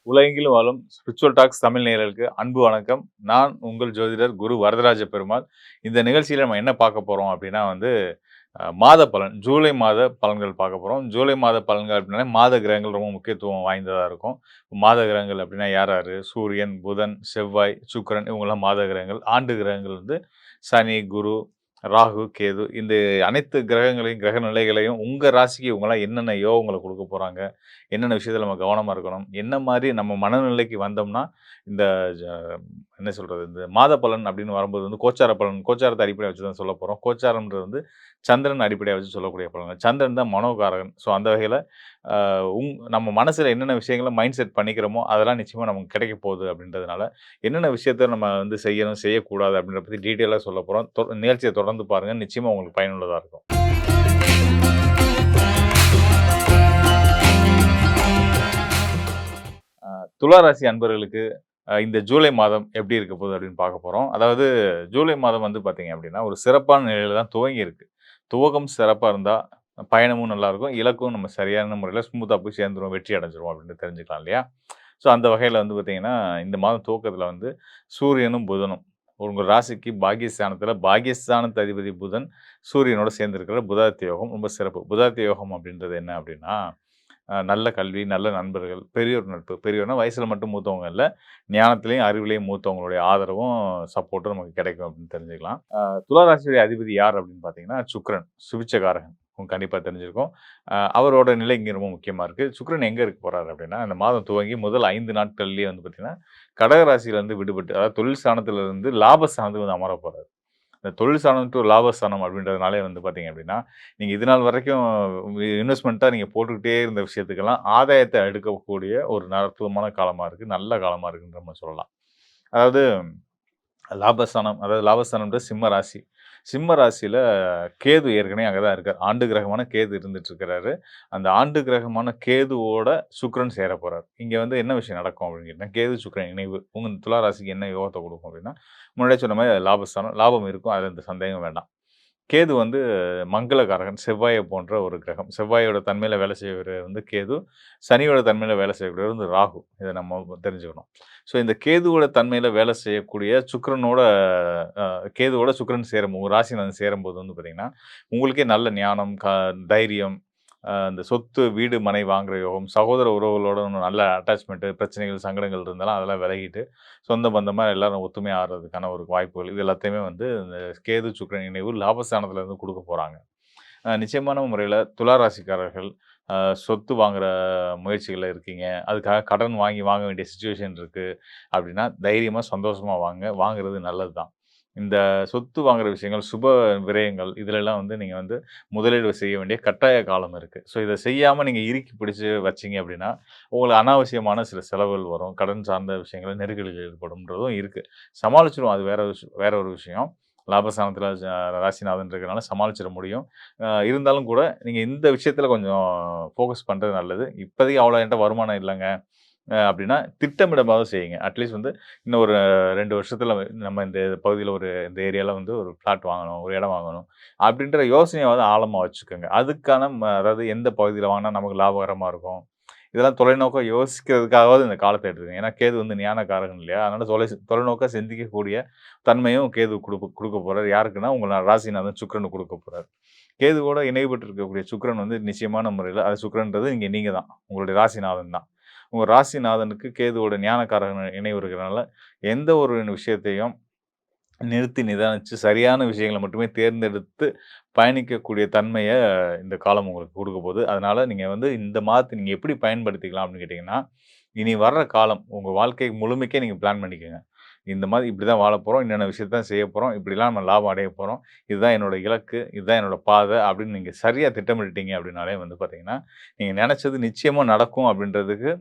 உலகெங்கிலும் வாழும் spiritual tax Tamil நேயர்களுக்கு அன்பு வணக்கம். நான் உங்கள் ஜோதிடர் குரு வரதராஜ பெருமாள். இந்த நிகழ்ச்சியில நம்ம என்ன பார்க்க போறோம் அப்படின்னா வந்து, மாத பலன். ஜூலை மாத பலன்கள் பார்க்க போறோம். ஜூலை மாத பலன்கள் அப்படின்னாலே மாத கிரகங்கள் ரொம்ப முக்கியத்துவம் வாய்ந்ததா இருக்கும். மாத கிரகங்கள் அப்படின்னா யார் யாரு? சூரியன், புதன், செவ்வாய், சுக்கிரன் இவங்கலாம் மாத கிரகங்கள். ஆண்டு கிரகங்கள் வந்து சனி, குரு, ராகு, கேது இந்த அனைத்து கிரகங்களையும், கிரக நிலைகளையும் உங்க ராசிக்கு இவங்கலாம் என்னென்ன யோகங்கள குடுக்க போறாங்க? என்னென்ன விஷயத்துல நம்ம கவனமா இருக்கணும்? என்ன மாரி நம்ம மனநிலைக்கு வந்தோம்னா, இந்த ஜ என்ன சொல்றது? இந்த மாத பலன் அப்படின்னு வரும்போது வந்து கோச்சார பலன், கோச்சாரத்த அடிப்படையா வச்சு தான் சொல்லப் போறோம். கோச்சாரம்ன்றது வந்து சந்திரன் அடிப்படையா வச்சு சொல்லக்கூடிய பலன்கள். சந்திரன் தான் மனோகாரகன். ஸோ அந்த வகையில அ நம்ம மனசுல என்னென்ன விஷயங்கள மைண்ட் செட் பண்ணிக்கிறோமோ, அதெல்லாம் நிச்சயமா நமக்கு கிடைக்கப் போகுது அப்படின்றதுனால, என்னென்ன விஷயத்த நம்ம வந்து செய்யணும், செய்யக்கூடாது அப்படின்றத பத்தி டீட்டெயிலா சொல்லப் போறோம். நிகழ்ச்சிய தொடர்ந்து பாருங்க. நிச்சயமா உங்களுக்கு பயனுள்ளதா இருக்கும். துலா ராசி அன்பர்களுக்கு இந்த ஜூலை மாதம் எப்படி இருக்க போகுது அப்படின்னு பார்க்க போறோம். அதாவது ஜூலை மாதம் வந்து பார்த்தீங்க அப்படின்னா, ஒரு சிறப்பான நிலையில தான் துவங்கியிருக்கு. துவக்கம் சிறப்பா இருந்தா, பயணமும் நல்லாருக்கும். இலக்கும் நம்ம சரியான முறையில ஸ்மூத்தா போய் சேர்ந்துருவோம், வெற்றி அடைஞ்சிருவோம் அப்படின்னு தெரிஞ்சுக்கலாம் இல்லையா? ஸோ அந்த வகையில வந்து பார்த்தீங்கன்னா, இந்த மாதம் துவக்கத்தில வந்து சூரியனும், புதனும் உங்க ராசிக்கு பாக்கியஸ்தானத்தில பாக்கியஸ்தானத்து அதிபதி புதன், சூரியனோட சேர்ந்திருக்கிற புதாத்திய யோகம் ரொம்ப சிறப்பு. புதாத்திய யோகம் அப்படின்றது என்ன அப்படின்னா, நல்ல கல்வி, நல்ல நண்பர்கள், பெரியோர் நட்பு. பெரியோர்னா வயசுல மட்டும் மூத்தவங்க இல்ல. ஞானத்திலயும், அறிவிலயும் மூத்தவங்களுடைய ஆதரவும், சப்போர்ட்டும் நமக்கு கிடைக்கும் அப்படின்னு தெரிஞ்சுக்கலாம். துலா ராசியுடைய அதிபதி யார் அப்படின்னு பார்த்தீங்கன்னா, சுக்கிரன். சுபிட்சகாரகன். உங்களுக்கு கண்டிப்பா தெரிஞ்சிருக்கும். அவரோட நிலை இங்க ரொம்ப முக்கியமா இருக்கு. சுக்கிரன் எங்க இருக்க போறாரு அப்படின்னா, இந்த மாதம் துவங்கி முதல் 5 நாட்கள்லயே வந்து பார்த்தீங்கன்னா, கடக ராசியிலருந்து விடுபட்டு, அதாவது தொழில் ஸ்தானத்தில இருந்து லாபஸ்தானத்துக்கு வந்து அமரப் போறாரு. இந்த தொழில் ஸ்தானம் டூ லாபஸ்தானம் அப்படின்றதுனாலே வந்து பார்த்தீங்க அப்படின்னா, நீங்க இது நாள் வரைக்கும் இன்வெஸ்ட்மென்ட்டா நீங்க போட்டுக்கிட்டே இருந்த விஷயத்துக்கெல்லாம் ஆதாயத்த எடுக்கக்கூடிய ஒரு அற்புதமான காலமா இருக்கு. நல்ல காலமா இருக்குன்ற மாரி சொல்லலாம். அதாவது லாபஸ்தானம், அதாவது லாபஸ்தானம்ன்றது சிம்ம ராசி. சிம்ம ராசியில கேது ஏற்கனவே அங்க தான் இருக்காரு. ஆண்டு கிரகமான கேது இருந்துட்டு இருக்கிறாரு. அந்த ஆண்டு கிரகமான கேதுவோட சுக்கிரன் சேரப் போறாரு. இங்க வந்து என்ன விஷயம் நடக்கும் அப்படின்னு கேட்டீங்கன்னா, கேது, சுக்கிரன் இணைவு உங்க துலா ராசிக்கு என்ன யோகத்த குடுக்கும் அப்படின்னா, முன்னாடியே சொன்ன மாரி லாபஸ்தானம். லாபம் இருக்கும். அதுல எந்த சந்தேகமும் வேண்டாம். கேது வந்து மங்களகாரகன். செவ்வாய போன்ற ஒரு கிரகம். செவ்வாயோட தன்மையில வேலை செய்றவர் வந்து கேது. சனியோட தன்மையில வேலை செய்யக்கூடியவர் வந்து ராகு. இத நம்ம தெரிஞ்சுக்கணும். ஸோ இந்த கேதுவோட தன்மையில வேலை செய்யக்கூடிய சுக்கிரனோட கேதுவோட சுக்கிரன் சேரும் உங்க ராசிநாதன் சேரும்போது வந்து பார்த்தீங்கன்னா, உங்களுக்கே நல்ல ஞானம், தைரியம், இந்த சொத்து, வீடு, மனை வாங்குற யோகம், சகோதர உறவுகளோட இன்னும் நல்ல அட்டாச்மென்ட், பிரச்சனைகள், சங்கடங்கள் இருந்தாலும் அதெல்லாம் விலகிட்டு, சொந்த பந்தமா எல்லாரும் ஒத்துமையா ஆகுறதுக்கான ஒரு வாய்ப்புகள், இது எல்லாத்தையுமே வந்து இந்த கேது, சுக்கிரன் இணைவு லாபஸ்தானத்துல இருந்து குடுக்க போறாங்க. நிச்சயமான முறையில துலா ராசிக்காரர்கள் அ சொத்து வாங்குற முயற்சிகள்ல இருக்கீங்க. அதுக்காக கடன் வாங்க வேண்டிய சிச்சுவேஷன் இருக்கு. அப்படின்னா, தைரியமா, சந்தோஷமா வாங்குங்க. வாங்குறது நல்லது தான். இந்த சொத்து வாங்குற விஷயங்கள், சுப விரயங்கள் இதுலலாம் வந்து நீங்க வந்து முதலீடு செய்ய வேண்டிய கட்டாய காலம் இருக்கு. ஸோ இத செய்யாம நீங்க இறுக்கி பிடிச்சு வச்சீங்க அப்படின்னா, உங்களுக்கு அனாவசியமான சில செலவுகள் வரும். கடன் சார்ந்த விஷயங்கள், நெருக்கடிகள் ஏற்படும்ன்றதும் இருக்கு. சமாளிச்சுருவோம். அது வேற ஒரு விஷயம். லாபஸ்தானத்தில ராசிநாதன் இருக்கிறனால சமாளிச்சிட முடியும். இருந்தாலும் கூட நீங்க இந்த விஷயத்துல கொஞ்சம் ஃபோக்கஸ் பண்றது நல்லது. இப்போதைக்கு அவ்வளோ என்ட்ட வருமானம் இல்லங்க. அப்படின்னா திட்டமிடமாவது செய்யுங்க. அட்லீஸ்ட் வந்து இன்னும் ஒரு 2 வருஷத்துல நம்ம இந்த பகுதியில இந்த ஏரியால வந்து ஒரு பிளாட் வாங்கணும், ஒரு இடம் வாங்கணும். அப்படின்ற யோசனையாவது ஆழமா வச்சுக்கோங்க. அதுக்கான அதாவது எந்த பகுதியில வாங்குனா நமக்கு லாபகரமா இருக்கும். இதெல்லாம் தொலைநோக்கா யோசிக்கிறதுக்காகவாவது இந்த காலத்த எடுத்துக்கங்க. ஏன்னா கேது வந்து ஞானகாரகன் இல்லையா? அதனால தொலைநோக்கா சிந்திக்கக்கூடிய தன்மையும் கேது குடுக்கப் போறாரு. யாருக்குன்னா, உங்க ராசிநாதன் சுக்கிரனுக்கு குடுக்கப் போறாரு. கேதுவோட இணைவுபட்டு இருக்கக்கூடிய சுக்கிரன் வந்து நிச்சயமான முறையில அது சுக்கிரன்றது நீங்க தான். உங்களுடைய ராசிநாதன் தான். உங்க ராசிநாதனுக்கு கேதுவோட ஞானகாரகன் இணைவு இருக்கிறனால, எந்த ஒரு விஷயத்தையும் நிறுத்தி நிதானிச்சு சரியான விஷயங்கள மட்டுமே தேர்ந்தெடுத்து பயணிக்கக்கூடிய தன்மைய இந்த காலம் உங்களுக்கு குடுக்கப் போகுது. அதனால நீங்க வந்து இந்த மாதத்த நீங்க எப்படி பயன்படுத்திக்கலாம் அப்படின்னு கேட்டீங்கன்னா, இனி வர்ற காலம் உங்க வாழ்க்கை முழுமைக்கே நீங்க பிளான் பண்ணிக்கங்க. இந்த மாரி இப்படிதான் வாழப்போறோம். என்னென்ன விஷயத்த தான் செய்யப் போறோம். இப்படிலாம் நம்ம லாபம் அடையப் போறோம். இதுதான் என்னோட இலக்கு. இதுதான் என்னோட பாதை அப்படின்னு நீங்க சரியா திட்டமிட்டுட்டீங்க அப்படின்னாலே வந்து பார்த்தீங்கன்னா, நீங்க நெனச்சது நிச்சயமா நடக்கும் அப்படின்றதுக்கு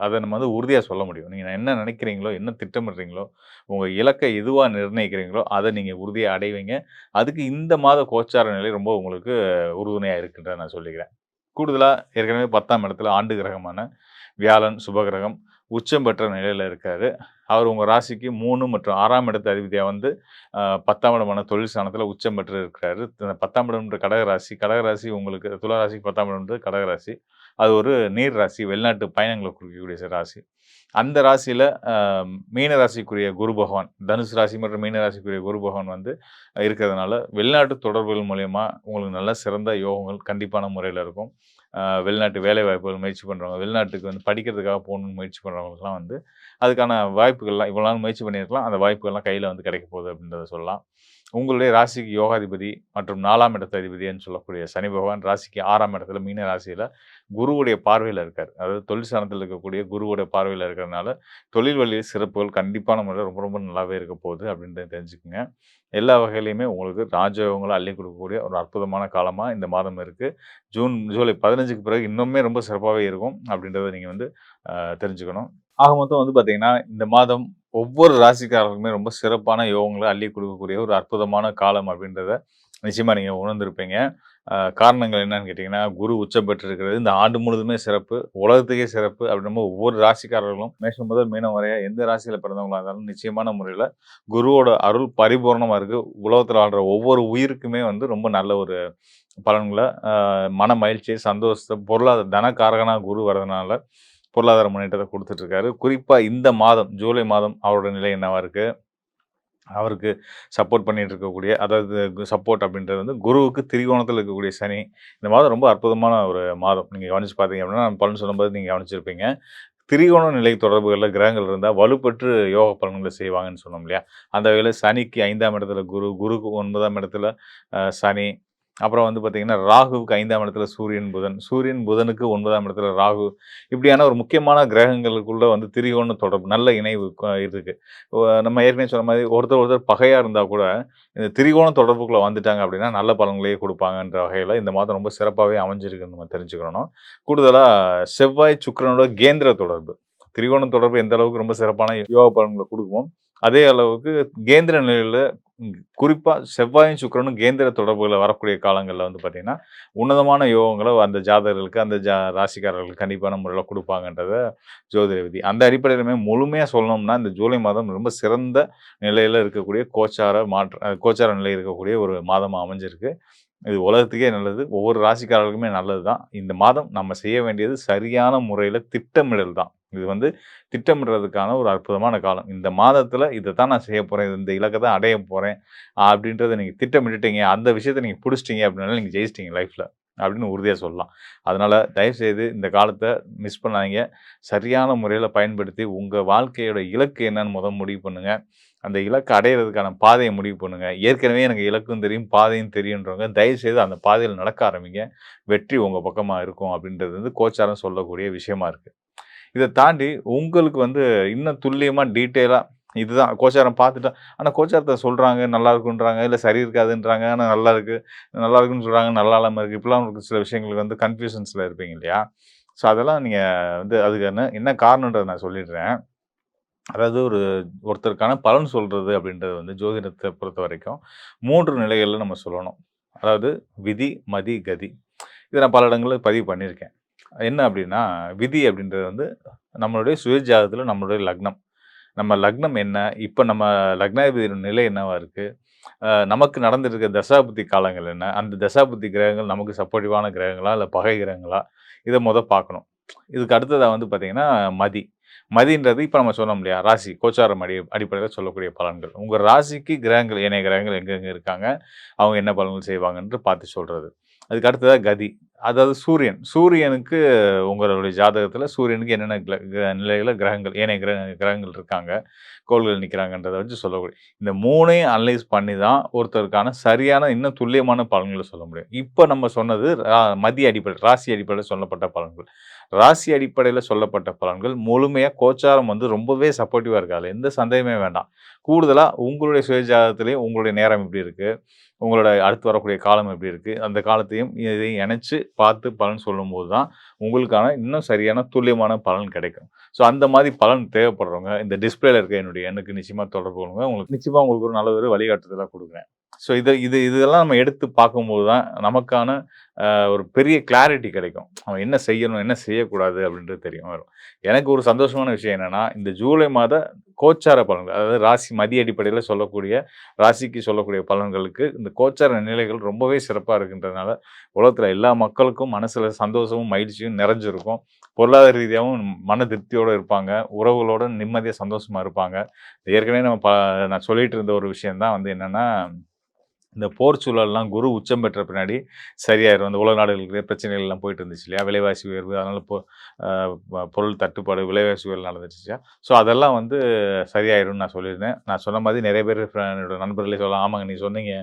அத நம்ம வந்து உறுதியா சொல்ல முடியும். நீங்க என்ன நினைக்கிறீங்களோ, என்ன திட்டமிடுறீங்களோ, உங்க இலக்க எதுவா நிர்ணயிக்கிறீங்களோ, அத நீங்க உறுதியா அடைவீங்க. அதுக்கு இந்த மாத கோச்சார நிலை ரொம்ப உங்களுக்கு உறுதுணையா இருக்குன்றத நான் சொல்லிக்கிறேன். கூடுதலா ஏற்கனவே 10ஆம் இடத்துல ஆண்டு கிரகமான வியாழன், சுபகிரகம். உச்சம் பெற்ற நிலையில இருக்காரு. அவர் உங்க ராசிக்கு 3 மற்றும் 6ஆம் இடத்து அதிபதியா வந்து 10ஆம் இடமான தொழில் ஸ்தானத்தில உச்சம் பெற்று இருக்கிறாரு. 10ஆம் இடம்ன்ற கடகராசி. கடகராசி உங்களுக்கு துலா ராசிக்கு 10ஆம் இடம்ன்றது கடகராசி. அது ஒரு நீர் ராசி. வெளிநாட்டு பயணங்கள குறிக்கக்கூடிய ராசி. அந்த ராசியில மீன ராசிக்குரிய குரு பகவான், தனுசு ராசி மற்றும் மீன ராசிக்குரிய குரு பகவான் வந்து இருக்கிறதுனால, வெளிநாட்டு தொடர்புகள் மூலியமா உங்களுக்கு நல்ல சிறந்த யோகங்கள் கண்டிப்பான முறையில இருக்கும். வெளிநாட்டு வேலைவாய்ப்புகள் முயற்சி பண்றவங்க, வெளிநாட்டுக்கு வந்து படிக்கிறதுக்காக போகணும்னு முயற்சி பண்றவங்களுக்குலாம் வந்து, அதுக்கான வாய்ப்புகள்லாம் இவ்வளோ நாள் முயற்சி பண்ணியிருக்கலாம். அந்த வாய்ப்புகள்லாம் கையில வந்து கிடைக்க போகுது அப்படின்றத சொல்லலாம். உங்களுடைய ராசிக்கு யோகாதிபதி மற்றும் 4ஆம் இடத்து அதிபதின்னு சொல்லக்கூடிய சனி பகவான் ராசிக்கு 6ஆம் இடத்துல மீன ராசியில குருவுடைய பார்வையில இருக்காரு. அதாவது தொழில் ஸ்தானத்தில இருக்கக்கூடிய குருவுடைய பார்வையில இருக்கிறதுனால, தொழில் வழி சிறப்புகள் கண்டிப்பான முறையில ரொம்ப ரொம்ப நல்லாவே இருக்க போகுது அப்படின்றத தெரிஞ்சுக்கங்க. எல்லா வகையிலயுமே உங்களுக்கு ராஜயோகங்கள அள்ளிக் கொடுக்கக்கூடிய ஒரு அற்புதமான காலமா இந்த மாதம் இருக்கு. ஜூலை 15க்கு பிறகு இன்னுமே ரொம்ப சிறப்பாவே இருக்கும் அப்படின்றத நீங்க வந்து தெரிஞ்சுக்கணும். ஆக மொத்தம் வந்து பார்த்தீங்கன்னா, இந்த மாதம் ஒவ்வொரு ராசிக்காரர்களுக்குமே ரொம்ப சிறப்பான யோகங்கள அள்ளிக் கொடுக்கக்கூடிய ஒரு அற்புதமான காலம் அப்படின்றத நிச்சயமா நீங்க உணர்ந்திருப்பீங்க. காரணங்கள் என்னன்னு கேட்டீங்கன்னா, குரு உச்சம் பெற்றிருக்கிறது. இந்த ஆண்டு முழுவதுமே சிறப்பு. உலகத்துக்கே சிறப்பு. அப்படின்னும்போது ஒவ்வொரு ராசிக்காரர்களும் மேஷம் முதல் மீனம் வரைய எந்த ராசியில பிறந்தவங்களா இருந்தாலும் நிச்சயமான முறையில குருவோட அருள் பரிபூரணமா இருக்கு. உலகத்துல வாழ்ற ஒவ்வொரு உயிருக்குமே வந்து ரொம்ப நல்ல ஒரு பலன்கள மன மகிழ்ச்சி, சந்தோஷத்த, பொருளாதார தனகாரகனா குரு வரதுனால பொருளாதார முன்னேற்றத்த குடுத்துட்டு இருக்காரு. குறிப்பா இந்த மாதம், ஜூலை மாதம் அவரோட நிலை என்னவா இருக்கு? அவருக்கு சப்போர்ட் பண்ணிட்டு இருக்கக்கூடிய அதாவது சப்போர்ட் அப்படின்றது வந்து குருவுக்கு திரிகோணத்தில இருக்கக்கூடிய சனி. இந்த மாதம் ரொம்ப அற்புதமான ஒரு மாதம். நீங்க கவனிச்சு பார்த்தீங்க அப்படின்னா, நான் பலன் சொல்லும்போது நீங்க கவனிச்சிருப்பீங்க. திரிகோண நிலை தொடர்புகள்ல கிரகங்கள் இருந்தா வலுப்பெற்று யோக பலன்கள செய்வாங்கன்னு சொன்னோம் இல்லையா? அந்த வகையில சனிக்கு 5ஆம் இடத்துல குரு, குருக்கு 9ஆம் இடத்துல சனி. அப்புறம் வந்து பார்த்தீங்கன்னா, ராகுவுக்கு 5ஆம் இடத்துல சூரியன், புதன். சூரியன், புதனுக்கு 9ஆம் இடத்துல ராகு. இப்படியான ஒரு முக்கியமான கிரகங்களுக்குள்ள வந்து திரிகோண தொடர்பு, நல்ல இணைவு இருக்கு. நம்ம ஏற்கனவே சொன்ன மாரி ஒருத்தர் ஒருத்தர் பகையா இருந்தா கூட, இந்த திரிகோண தொடர்புக்குள்ள வந்துட்டாங்க அப்படின்னா, நல்ல பலன்களையே குடுப்பாங்கன்ற வகையில இந்த மாதம் ரொம்ப சிறப்பாவே அமைஞ்சிருக்குன்னு நம்ம தெரிஞ்சுக்கிறணும். கூடுதலா செவ்வாய், சுக்கிரனோட கேந்திர தொடர்பு. திரிகோண தொடர்பு எந்த அளவுக்கு ரொம்ப சிறப்பான யோக பலன்கள குடுக்குமோ, அதே அளவுக்கு கேந்திர நிலையில குறிப்பா செவ்வாயும், சுக்கிரனும் கேந்திர தொடர்புல வரக்கூடிய காலங்கள்ல வந்து பார்த்தீங்கன்னா, உன்னதமான யோகங்கள அந்த ஜாதகர்களுக்கு, அந்த ராசிக்காரர்களுக்கு கண்டிப்பான முறையில குடுப்பாங்கன்றத ஜோதிட விதி. அந்த அடிப்படையிலுமே முழுமையா சொல்லணும்னா, இந்த ஜூலை மாதம் ரொம்ப சிறந்த நிலையில இருக்கக்கூடிய கோச்சார நிலை இருக்கக்கூடிய ஒரு மாதமா அமைஞ்சிருக்கு. இது உலகத்துக்கே நல்லது. ஒவ்வொரு ராசிக்காரர்களுக்குமே நல்லது தான். இந்த மாதம் நம்ம செய்ய வேண்டியது சரியான முறையில திட்டமிடல் தான். இது வந்து திட்டமிடுறதுக்கான ஒரு அற்புதமான காலம். இந்த மாதத்தில இத தான் நான் செய்ய போறேன். இந்த இலக்க தான் அடைய போறேன். அப்படின்றத நீங்க திட்டமிட்டுட்டீங்க. அந்த விஷயத்த நீங்க புடிச்சிட்டீங்க அப்படின்னாலே நீங்க ஜெயிச்சிட்டீங்க லைஃப்ல. அப்படின்னு உறுதியா சொல்லலாம். அதனால தயவுசெய்து இந்த காலத்த மிஸ் பண்ணாதீங்க. சரியான முறையில பயன்படுத்தி உங்க வாழ்க்கையோட இலக்கு என்னன்னு முடிவு பண்ணுங்க. அந்த இலக்க அடையறதுக்கான பாதைய முடிவு பண்ணுங்க. ஏற்கனவே எனக்கு இலக்கும் தெரியும், பாதையும் தெரியுன்றவங்க தயவுசெய்து அந்த பாதையில நடக்க ஆரம்பிங்க. வெற்றி உங்க பக்கமா இருக்கும் அப்படின்றது வந்து கோச்சாரம் சொல்லக்கூடிய விஷயமா இருக்கு. இத தாண்டி உங்களுக்கு வந்து இன்னும் துல்லியமா டீட்டெயிலா இதுதான் கோச்சாரம் பார்த்துட்டா ஆனா கோச்சாரத்த சொல்றாங்க, நல்லா இருக்குன்றாங்க, இல்ல சரி இருக்காதுன்றாங்க. ஆனா நல்லா இருக்கு. நல்லா இருக்குன்னு சொல்றாங்க, நல்லா இல்லாம இருக்கு. இப்படிலாம் உங்களுக்கு சில விஷயங்களுக்கு வந்து கன்ஃப்யூஷன்ஸ்ல இருப்பீங்க இல்லையா? ஸோ அதெல்லாம் நீங்க வந்து அதுக்கு என்ன என்ன காரணம்ன்றத நான் சொல்லிடுறேன். அதாவது ஒருத்தருக்கான பலன் சொல்றது அப்படின்றது வந்து ஜோதிடத்த பொறுத்தவரைக்கும் 3 நிலைகள்ல நம்ம சொல்லணும். அதாவது விதி, மதி, கதி. இத நான் பல இடங்கள்ல பதிவு பண்ணியிருக்கேன். என்ன அப்படின்னா, விதி அப்படின்றது வந்து நம்மளுடைய சுய ஜாதகத்துல நம்மளுடைய லக்னம். நம்ம லக்னம் என்ன? இப்ப நம்ம லக்னாதிபதியோட நிலை என்னவா இருக்கு? நமக்கு நடந்துட்டு இருக்க தசாபுத்தி காலங்கள் என்ன? அந்த தசாபுத்தி கிரகங்கள் நமக்கு சப்போர்ட்டிவான கிரகங்களா? இல்ல பகை கிரகங்களா? இத பார்க்கணும். இதுக்கு அடுத்ததா வந்து பார்த்தீங்கன்னா, மதி. மதின்றது இப்ப நம்ம சொன்னோம் இல்லையா? ராசி, கோச்சாரம் அடிப்படையில சொல்லக்கூடிய பலன்கள். உங்க ராசிக்கு கிரகங்கள், ஏனைய கிரகங்கள் எங்கெங்க இருக்காங்க? அவங்க என்ன பலன்கள் செய்வாங்கன்று பார்த்து சொல்றது. அதுக்கு அடுத்ததா கதி. அதாவது சூரியன். சூரியனுக்கு உங்களுடைய ஜாதகத்துல சூரியனுக்கு என்னென்ன நிலையில கிரகங்கள், ஏனைய கிரகங்கள் இருக்காங்க, கோள்கள் நிக்கிறாங்கன்றத வச்சு சொல்லக்கூடிய இந்த 3யும் அனலைஸ் பண்ணி தான் ஒருத்தருக்கான சரியான, இன்னும் துல்லியமான பலன்கள சொல்ல முடியும். இப்ப நம்ம சொன்னது மதிய அடிப்படை, ராசி அடிப்படையில சொல்லப்பட்ட பலன்கள். ராசி அடிப்படையில சொல்லப்பட்ட பலன்கள் முழுமையா கோச்சாரம் வந்து ரொம்பவே சப்போர்ட்டிவா இருக்கு. அதுல எந்த சந்தேகமே வேண்டாம். கூடுதலா உங்களுடைய சுய ஜாதகத்திலேயும் உங்களுடைய நேரம் எப்படி இருக்கு? உங்களோட அடுத்து வரக்கூடிய காலம் எப்படி இருக்கு? அந்த காலத்தையும் இதையும் இணைச்சு பார்த்து பலன் சொல்லும்போது தான், உங்களுக்கான இன்னும் சரியான துல்லியமான பலன் கிடைக்கும். ஸோ அந்த மாரி பலன் தேவைப்படுறவங்க, இந்த டிஸ்ப்ளேல இருக்க என்னுடைய எண்ணுக்கு நிச்சயமா தொடர்பு கொள்ளுங்க. உங்களுக்கு நிச்சயமா உங்களுக்கு ஒரு நல்ல ஒரு வழிகாட்டுதலா குடுக்குறேன். ஸோ இதெல்லாம் நம்ம எடுத்து பார்க்கும்போது தான், நமக்கான ஒரு பெரிய கிளாரிட்டி கிடைக்கும். அவன் என்ன செய்யணும், என்ன செய்யக்கூடாது அப்படின்றது தெரியும் வரும். எனக்கு ஒரு சந்தோஷமான விஷயம் என்னன்னா, இந்த ஜூலை மாத கோச்சார பலன்கள், அதாவது ராசி மதி அடிப்படையில சொல்லக்கூடிய ராசிக்கு சொல்லக்கூடிய பலன்களுக்கு இந்த கோச்சார நிலைகள் ரொம்பவே சிறப்பா இருக்கின்றதுனால, உலகத்தில எல்லா மக்களுக்கும் மனசுல சந்தோஷமும், மகிழ்ச்சியும் நிறைஞ்சிருக்கும். பொருளாதார ரீதியாவும் மன திருப்தியோட இருப்பாங்க. உறவுகளோட நிம்மதியா, சந்தோஷமா இருப்பாங்க. ஏற்கனவே நான் சொல்லிட்டு இருந்த ஒரு விஷயம் தான் வந்து என்னன்னா, இந்த போர் சூழல்லாம் குரு உச்சம் பெற்ற பின்னாடி சரியாயிரும். அந்த உலக நாடுகளுக்கு பிரச்சனைகள் எல்லாம் போயிட்டு இருந்துச்சு இல்லையா? விலைவாசி உயர்வு, அதனால அ பொருள் தட்டுப்பாடு, விலைவாசி உயர்வு நடந்துச்சு இல்லையா? ஸோ அதெல்லாம் வந்து சரியாயிரும்னு நான் சொல்லியிருந்தேன். நான் சொன்ன மாதிரி நெறைய பேர் என்னோட நண்பர்களே சொல்லலாம், "ஆமாங்க நீங்க சொன்னீங்க.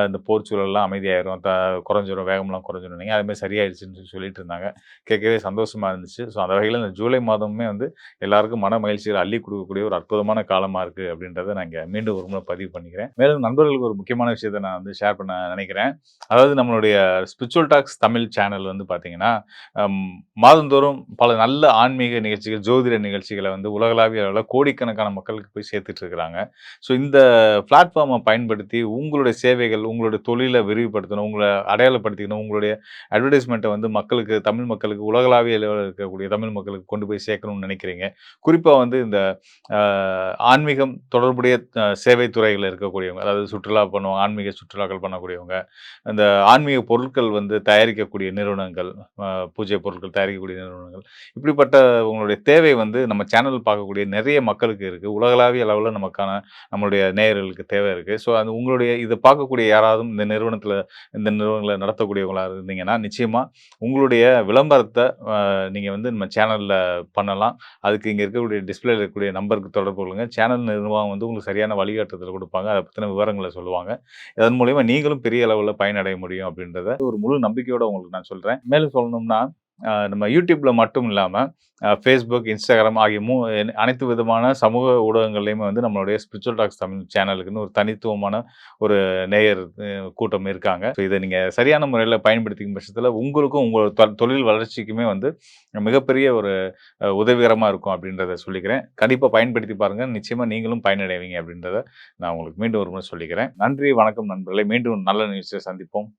இந்த போர் சூழல்லாம் அமைதியாயிரும். குறைஞ்சிரும், வேகம்லாம் குறைஞ்சிரும்னீங்க. அதுமாரி சரியாயிடுச்சுன்னு சொல்லிட்டு இருந்தாங்க. கேட்கவே சந்தோஷமா இருந்துச்சு. ஸோ அந்த வகையில இந்த ஜூலை மாதமுமே வந்து எல்லாருக்கும் மன மகிழ்ச்சிகள அள்ளி குடுக்கக்கூடிய ஒரு அற்புதமான காலமா இருக்கு அப்படின்றத நான் இங்க மீண்டும் ஒரு முறை பதிவு பண்ணிக்கிறேன். மேலும் நண்பர்களுக்கு ஒரு முக்கியமான விஷயத்த நான் வந்து ஷேர் பண்ண நினைக்கிறேன். அதாவது நம்மளுடைய ஸ்பிரிச்சுவல் டாக்ஸ் தமிழ் சேனல் வந்து பார்த்தீங்கன்னா, அம் மாதந்தோறும் பல நல்ல ஆன்மீக நிகழ்ச்சிகள், ஜோதிட நிகழ்ச்சிகள வந்து உலகளாவிய அளவுல கோடிக்கணக்கான மக்களுக்கு போய் சேர்த்துட்டு இருக்கிறாங்க. ஸோ இந்த பிளாட்ஃபார்ம பயன்படுத்தி உங்களுடைய சேவைகள், உங்களுடைய தொழில விரிவுபடுத்தணும், உங்கள அடையாளப்படுத்திக்கணும், உங்களுடைய அட்வர்டைஸ்மென்ட்ட வந்து மக்களுக்கு, தமிழ் மக்களுக்கு உலகளாவிய அளவுல இருக்கக்கூடிய தமிழ் மக்களுக்கு கொண்டு போய் சேர்க்கணும்னு நினைக்கிறீங்க. குறிப்பா வந்து இந்த அ ஆன்மீகம் தொடர்புடைய சேவை துறைகள்ல இருக்கக்கூடியவங்க, அதாவது சுற்றுலா பண்ணுவாங்க, ஆன்மீக சுற்றுலாக்கள் பண்ணக்கூடியவங்க, அந்த ஆன்மீக பொருட்கள் வந்து தயாரிக்கக்கூடிய நிறுவனங்கள், அ பூஜை பொருட்கள் தயாரிக்கக்கூடிய நிறுவனங்கள், இப்படிப்பட்ட உங்களுடைய தேவை வந்து நம்ம சேனல் பார்க்கக்கூடிய நிறைய மக்களுக்கு இருக்கு. உலகளாவிய அளவுல நமக்கான நம்மளுடைய நேயர்களுக்கு தேவை இருக்கு. ஸோ அது உங்களுடைய இத பார்க்கக்கூடிய யாராவதும் இந்த நிறுவனங்கள நடத்தக்கூடியவங்களா இருந்தீங்கன்னா, நிச்சயமா உங்களுடைய விளம்பரத்த நீங்க வந்து நம்ம சேனல்ல பண்ணலாம். அதுக்கு இங்க இருக்கக்கூடிய டிஸ்ப்ளேல இருக்கக்கூடிய நம்பருக்கு தொடர்பு கொள்ளுங்க. சேனல் நிர்வாகம் வந்து உங்களுக்கு சரியான வழிகாட்டுதல் குடுப்பாங்க. அத பத்தின விவரங்கள சொல்லுவாங்க. அதன் மூலியமா நீங்களும் பெரிய அளவுல பயனடைய முடியும் அப்படின்றத ஒரு முழு நம்பிக்கையோட உங்களுக்கு நான் சொல்றேன். மேலும் சொல்லணும்னா, நம்ம YouTubeல மட்டும் இல்லாம, Facebook, Instagram ஆகிய அனைத்து விதமான சமூக ஊடகங்கள்லயுமே வந்து நம்மளுடைய ஸ்பிரிச்சுவல் டாக்ஸ் தமிழ் சேனலுக்குன்னு ஒரு தனித்துவமான ஒரு நேயர் கூட்டம் இருக்காங்க. ஸோ இத நீங்க சரியான முறையில பயன்படுத்திக்கும் பட்சத்தில உங்களுக்கும் உங்களோட தொழில் வளர்ச்சிக்குமே வந்து மிகப்பெரிய ஒரு உதவிகரமா இருக்கும் அப்படின்றத சொல்லிக்கிறேன். கண்டிப்பா பயன்படுத்தி பாருங்க. நிச்சயமா நீங்களும் பயனடைவீங்க அப்படின்றத நான் உங்களுக்கு மீண்டும் ஒரு முறை சொல்லிக்கிறேன். நன்றி, வணக்கம் நண்பர்களே. மீண்டும் நல்ல நிகழ்ச்சியில சந்திப்போம்.